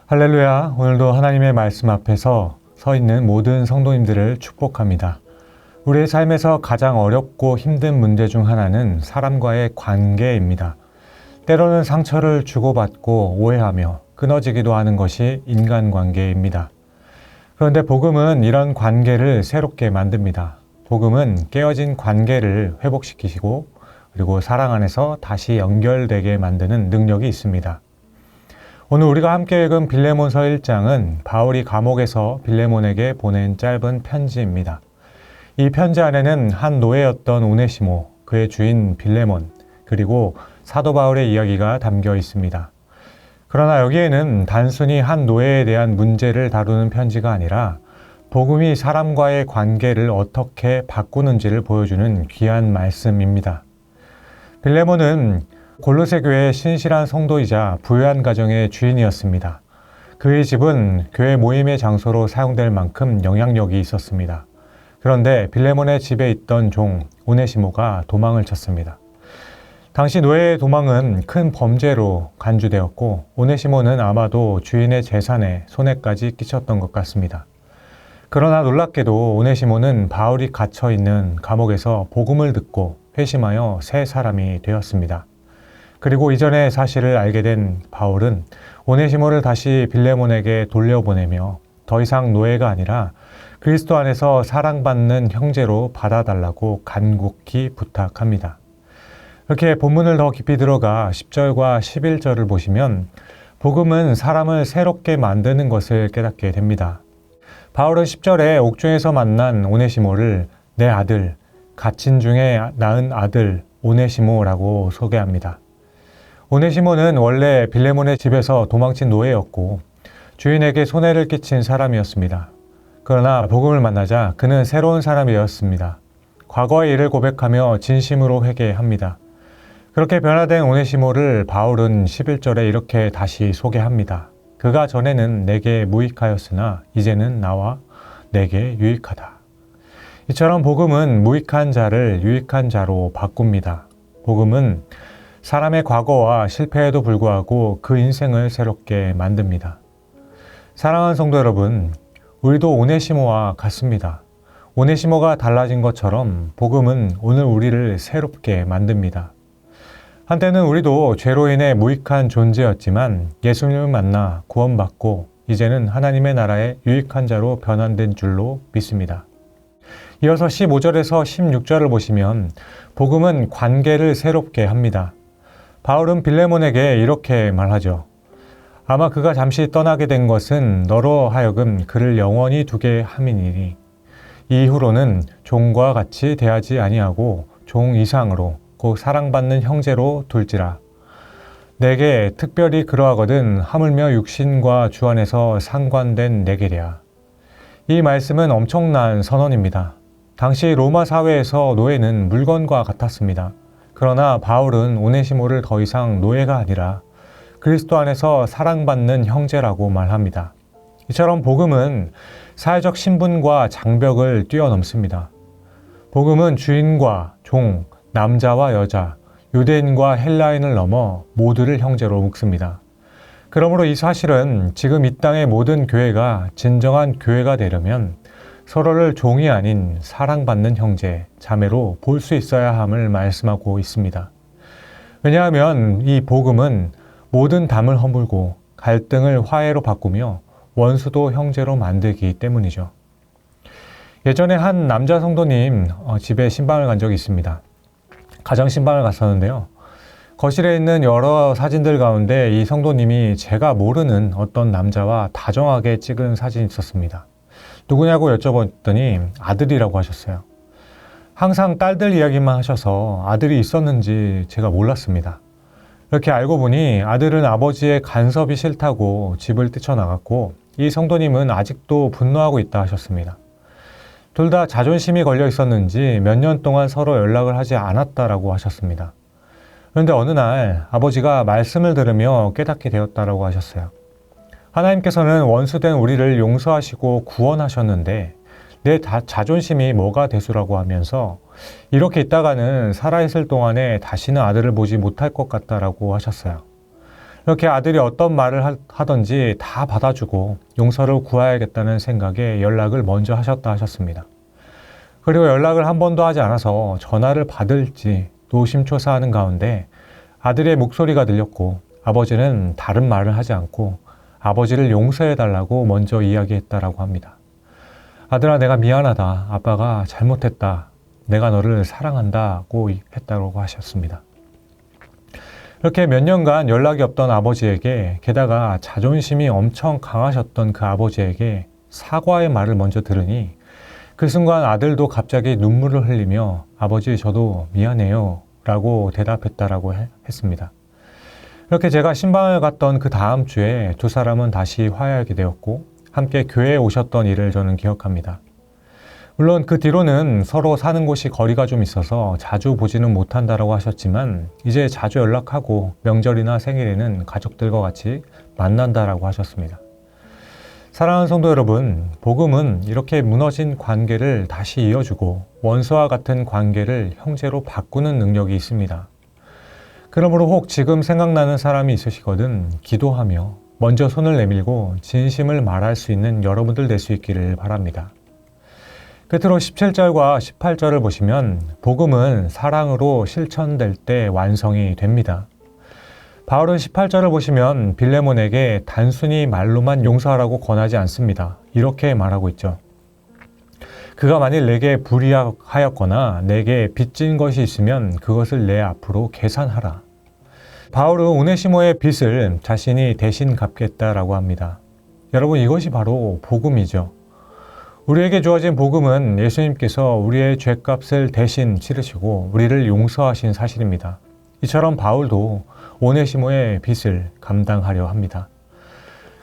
할렐루야. 오늘도 하나님의 말씀 앞에서 서 있는 모든 성도님들을 축복합니다. 우리의 삶에서 가장 어렵고 힘든 문제 중 하나는 사람과의 관계입니다. 때로는 상처를 주고받고 오해하며 끊어지기도 하는 것이 인간관계입니다. 그런데 복음은 이런 관계를 새롭게 만듭니다. 복음은 깨어진 관계를 회복시키시고 그리고 사랑 안에서 다시 연결되게 만드는 능력이 있습니다. 오늘 우리가 함께 읽은 빌레몬서 1장은 바울이 감옥에서 빌레몬에게 보낸 짧은 편지입니다. 이 편지 안에는 한 노예였던 오네시모, 그의 주인 빌레몬, 그리고 사도 바울의 이야기가 담겨 있습니다. 그러나 여기에는 단순히 한 노예에 대한 문제를 다루는 편지가 아니라 복음이 사람과의 관계를 어떻게 바꾸는지를 보여주는 귀한 말씀입니다. 빌레몬은 골로새 교회의 신실한 성도이자 부유한 가정의 주인이었습니다. 그의 집은 교회 모임의 장소로 사용될 만큼 영향력이 있었습니다. 그런데 빌레몬의 집에 있던 종 오네시모가 도망을 쳤습니다. 당시 노예의 도망은 큰 범죄로 간주되었고 오네시모는 아마도 주인의 재산에 손해까지 끼쳤던 것 같습니다. 그러나 놀랍게도 오네시모는 바울이 갇혀있는 감옥에서 복음을 듣고 회심하여 새 사람이 되었습니다. 그리고 이전의 사실을 알게 된 바울은 오네시모를 다시 빌레몬에게 돌려보내며 더 이상 노예가 아니라 그리스도 안에서 사랑받는 형제로 받아달라고 간곡히 부탁합니다. 이렇게 본문을 더 깊이 들어가 10절과 11절을 보시면 복음은 사람을 새롭게 만드는 것을 깨닫게 됩니다. 바울은 10절에 옥중에서 만난 오네시모를 내 아들, 갇힌 중에 낳은 아들 오네시모라고 소개합니다. 오네시모는 원래 빌레몬의 집에서 도망친 노예였고 주인에게 손해를 끼친 사람이었습니다. 그러나 복음을 만나자 그는 새로운 사람이 되었습니다. 과거의 일을 고백하며 진심으로 회개합니다. 그렇게 변화된 오네시모를 바울은 11절에 이렇게 다시 소개합니다. 그가 전에는 내게 무익하였으나 이제는 나와 내게 유익하다. 이처럼 복음은 무익한 자를 유익한 자로 바꿉니다. 복음은 사람의 과거와 실패에도 불구하고 그 인생을 새롭게 만듭니다. 사랑하는 성도 여러분, 우리도 오네시모와 같습니다. 오네시모가 달라진 것처럼 복음은 오늘 우리를 새롭게 만듭니다. 한때는 우리도 죄로 인해 무익한 존재였지만 예수님을 만나 구원받고 이제는 하나님의 나라의 유익한 자로 변환된 줄로 믿습니다. 이어서 15절에서 16절을 보시면 복음은 관계를 새롭게 합니다. 바울은 빌레몬에게 이렇게 말하죠. 아마 그가 잠시 떠나게 된 것은 너로 하여금 그를 영원히 두게 함이니니 이후로는 종과 같이 대하지 아니하고 종 이상으로 곧 사랑받는 형제로 둘지라. 내게 특별히 그러하거든 하물며 육신과 주 안에서 상관된 내게랴. 이 말씀은 엄청난 선언입니다. 당시 로마 사회에서 노예는 물건과 같았습니다. 그러나 바울은 오네시모를 더 이상 노예가 아니라 그리스도 안에서 사랑받는 형제라고 말합니다. 이처럼 복음은 사회적 신분과 장벽을 뛰어넘습니다. 복음은 주인과 종, 남자와 여자, 유대인과 헬라인을 넘어 모두를 형제로 묶습니다. 그러므로 이 사실은 지금 이 땅의 모든 교회가 진정한 교회가 되려면 서로를 종이 아닌 사랑받는 형제, 자매로 볼 수 있어야 함을 말씀하고 있습니다. 왜냐하면 이 복음은 모든 담을 허물고 갈등을 화해로 바꾸며 원수도 형제로 만들기 때문이죠. 예전에 한 남자 성도님 집에 신방을 간 적이 있습니다. 가정 신방을 갔었는데요. 거실에 있는 여러 사진들 가운데 이 성도님이 제가 모르는 어떤 남자와 다정하게 찍은 사진이 있었습니다. 누구냐고 여쭤봤더니 아들이라고 하셨어요. 항상 딸들 이야기만 하셔서 아들이 있었는지 제가 몰랐습니다. 이렇게 알고 보니 아들은 아버지의 간섭이 싫다고 집을 뛰쳐나갔고 이 성도님은 아직도 분노하고 있다 하셨습니다. 둘 다 자존심이 걸려 있었는지 몇 년 동안 서로 연락을 하지 않았다라고 하셨습니다. 그런데 어느 날 아버지가 말씀을 들으며 깨닫게 되었다라고 하셨어요. 하나님께서는 원수된 우리를 용서하시고 구원하셨는데 내 자존심이 뭐가 대수라고 하면서 이렇게 있다가는 살아있을 동안에 다시는 아들을 보지 못할 것 같다라고 하셨어요. 이렇게 아들이 어떤 말을 하든지 다 받아주고 용서를 구해야겠다는 생각에 연락을 먼저 하셨다 하셨습니다. 그리고 연락을 한 번도 하지 않아서 전화를 받을지 노심초사하는 가운데 아들의 목소리가 들렸고 아버지는 다른 말을 하지 않고 아버지를 용서해달라고 먼저 이야기했다라고 합니다. 아들아, 내가 미안하다. 아빠가 잘못했다. 내가 너를 사랑한다고 했다고 하셨습니다. 이렇게 몇 년간 연락이 없던 아버지에게, 게다가 자존심이 엄청 강하셨던 그 아버지에게 사과의 말을 먼저 들으니 그 순간 아들도 갑자기 눈물을 흘리며 아버지, 저도 미안해요 라고 대답했다라고 했습니다. 이렇게 제가 신방을 갔던 그 다음 주에 두 사람은 다시 화해하게 되었고 함께 교회에 오셨던 일을 저는 기억합니다. 물론 그 뒤로는 서로 사는 곳이 거리가 좀 있어서 자주 보지는 못한다라고 하셨지만 이제 자주 연락하고 명절이나 생일에는 가족들과 같이 만난다라고 하셨습니다. 사랑하는 성도 여러분, 복음은 이렇게 무너진 관계를 다시 이어주고 원수와 같은 관계를 형제로 바꾸는 능력이 있습니다. 그러므로 혹 지금 생각나는 사람이 있으시거든 기도하며 먼저 손을 내밀고 진심을 말할 수 있는 여러분들 될 수 있기를 바랍니다. 끝으로 17절과 18절을 보시면 복음은 사랑으로 실천될 때 완성이 됩니다. 바울은 18절을 보시면 빌레몬에게 단순히 말로만 용서하라고 권하지 않습니다. 이렇게 말하고 있죠. 그가 만일 내게 불이하였거나 내게 빚진 것이 있으면 그것을 내 앞으로 계산하라. 바울은 오네시모의 빚을 자신이 대신 갚겠다라고 합니다. 여러분, 이것이 바로 복음이죠. 우리에게 주어진 복음은 예수님께서 우리의 죄값을 대신 치르시고 우리를 용서하신 사실입니다. 이처럼 바울도 오네시모의 빚을 감당하려 합니다.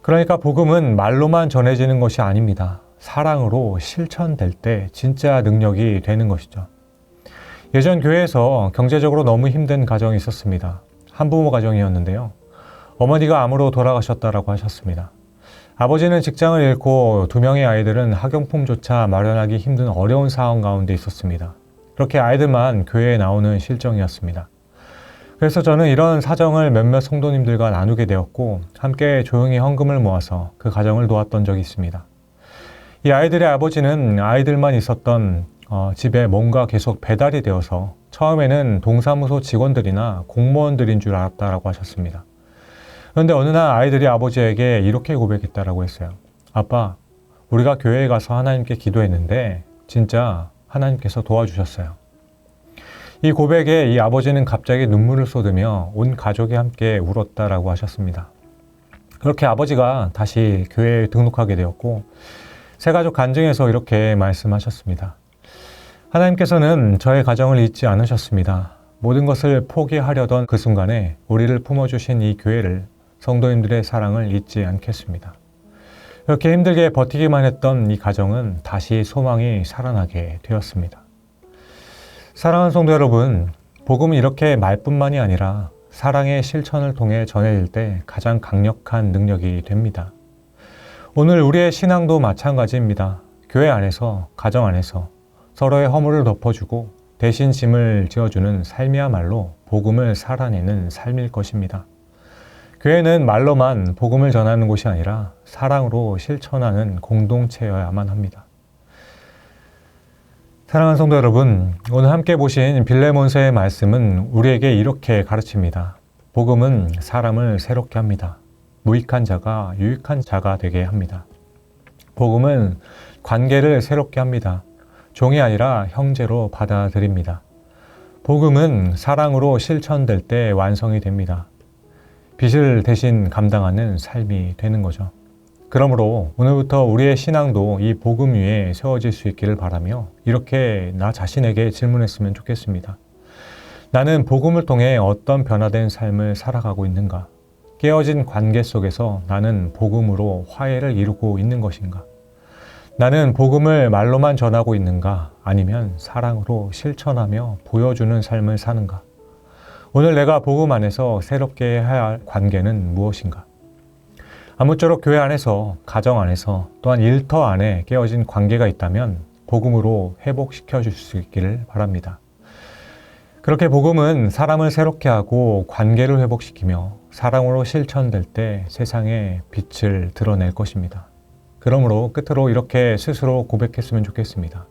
그러니까 복음은 말로만 전해지는 것이 아닙니다. 사랑으로 실천될 때 진짜 능력이 되는 것이죠. 예전 교회에서 경제적으로 너무 힘든 가정이 있었습니다. 한부모 가정이었는데요. 어머니가 암으로 돌아가셨다라고 하셨습니다. 아버지는 직장을 잃고 두 명의 아이들은 학용품조차 마련하기 힘든 어려운 상황 가운데 있었습니다. 그렇게 아이들만 교회에 나오는 실정이었습니다. 그래서 저는 이런 사정을 몇몇 성도님들과 나누게 되었고 함께 조용히 헌금을 모아서 그 가정을 도왔던 적이 있습니다. 이 아이들의 아버지는 아이들만 있었던 집에 뭔가 계속 배달이 되어서 처음에는 동사무소 직원들이나 공무원들인 줄 알았다라고 하셨습니다. 그런데 어느 날 아이들이 아버지에게 이렇게 고백했다라고 했어요. 아빠, 우리가 교회에 가서 하나님께 기도했는데 진짜 하나님께서 도와주셨어요. 이 고백에 이 아버지는 갑자기 눈물을 쏟으며 온 가족이 함께 울었다라고 하셨습니다. 그렇게 아버지가 다시 교회에 등록하게 되었고 새가족 간증에서 이렇게 말씀하셨습니다. 하나님께서는 저의 가정을 잊지 않으셨습니다. 모든 것을 포기하려던 그 순간에 우리를 품어주신 이 교회를, 성도님들의 사랑을 잊지 않겠습니다. 이렇게 힘들게 버티기만 했던 이 가정은 다시 소망이 살아나게 되었습니다. 사랑하는 성도 여러분, 복음은 이렇게 말뿐만이 아니라 사랑의 실천을 통해 전해질 때 가장 강력한 능력이 됩니다. 오늘 우리의 신앙도 마찬가지입니다. 교회 안에서, 가정 안에서 서로의 허물을 덮어주고 대신 짐을 지어주는 삶이야말로 복음을 살아내는 삶일 것입니다. 교회는 말로만 복음을 전하는 곳이 아니라 사랑으로 실천하는 공동체여야만 합니다. 사랑하는 성도 여러분, 오늘 함께 보신 빌레몬서의 말씀은 우리에게 이렇게 가르칩니다. 복음은 사람을 새롭게 합니다. 무익한 자가 유익한 자가 되게 합니다. 복음은 관계를 새롭게 합니다. 종이 아니라 형제로 받아들입니다. 복음은 사랑으로 실천될 때 완성이 됩니다. 빚을 대신 감당하는 삶이 되는 거죠. 그러므로 오늘부터 우리의 신앙도 이 복음 위에 세워질 수 있기를 바라며 이렇게 나 자신에게 질문했으면 좋겠습니다. 나는 복음을 통해 어떤 변화된 삶을 살아가고 있는가? 깨어진 관계 속에서 나는 복음으로 화해를 이루고 있는 것인가? 나는 복음을 말로만 전하고 있는가? 아니면 사랑으로 실천하며 보여주는 삶을 사는가? 오늘 내가 복음 안에서 새롭게 해야 할 관계는 무엇인가? 아무쪼록 교회 안에서, 가정 안에서, 또한 일터 안에 깨어진 관계가 있다면 복음으로 회복시켜 줄 수 있기를 바랍니다. 그렇게 복음은 사람을 새롭게 하고 관계를 회복시키며 사랑으로 실천될 때 세상에 빛을 드러낼 것입니다. 그러므로 끝으로 이렇게 스스로 고백했으면 좋겠습니다.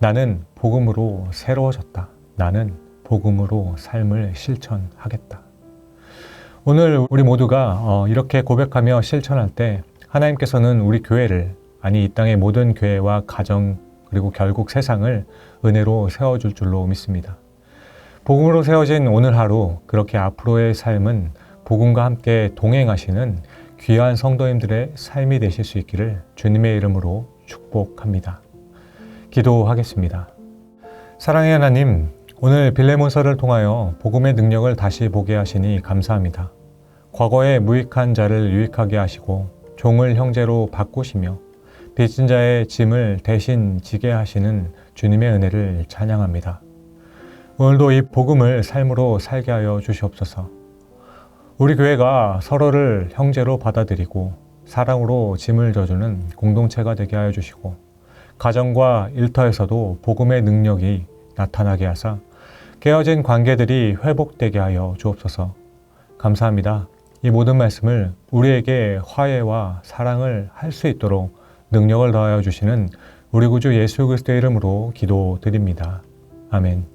나는 복음으로 새로워졌다. 나는 복음으로 삶을 실천하겠다. 오늘 우리 모두가 이렇게 고백하며 실천할 때 하나님께서는 우리 교회를, 아니 이 땅의 모든 교회와 가정 그리고 결국 세상을 은혜로 세워줄 줄로 믿습니다. 복음으로 세워진 오늘 하루, 그렇게 앞으로의 삶은 복음과 함께 동행하시는 귀한 성도님들의 삶이 되실 수 있기를 주님의 이름으로 축복합니다. 기도하겠습니다. 사랑의 하나님, 오늘 빌레몬서를 통하여 복음의 능력을 다시 보게 하시니 감사합니다. 과거에 무익한 자를 유익하게 하시고 종을 형제로 바꾸시며 빚진 자의 짐을 대신 지게 하시는 주님의 은혜를 찬양합니다. 오늘도 이 복음을 삶으로 살게 하여 주시옵소서. 우리 교회가 서로를 형제로 받아들이고 사랑으로 짐을 져주는 공동체가 되게 하여 주시고 가정과 일터에서도 복음의 능력이 나타나게 하사 깨어진 관계들이 회복되게 하여 주옵소서. 감사합니다. 이 모든 말씀을 우리에게 화해와 사랑을 할 수 있도록 능력을 더하여 주시는 우리 구주 예수 그리스도의 이름으로 기도드립니다. 아멘.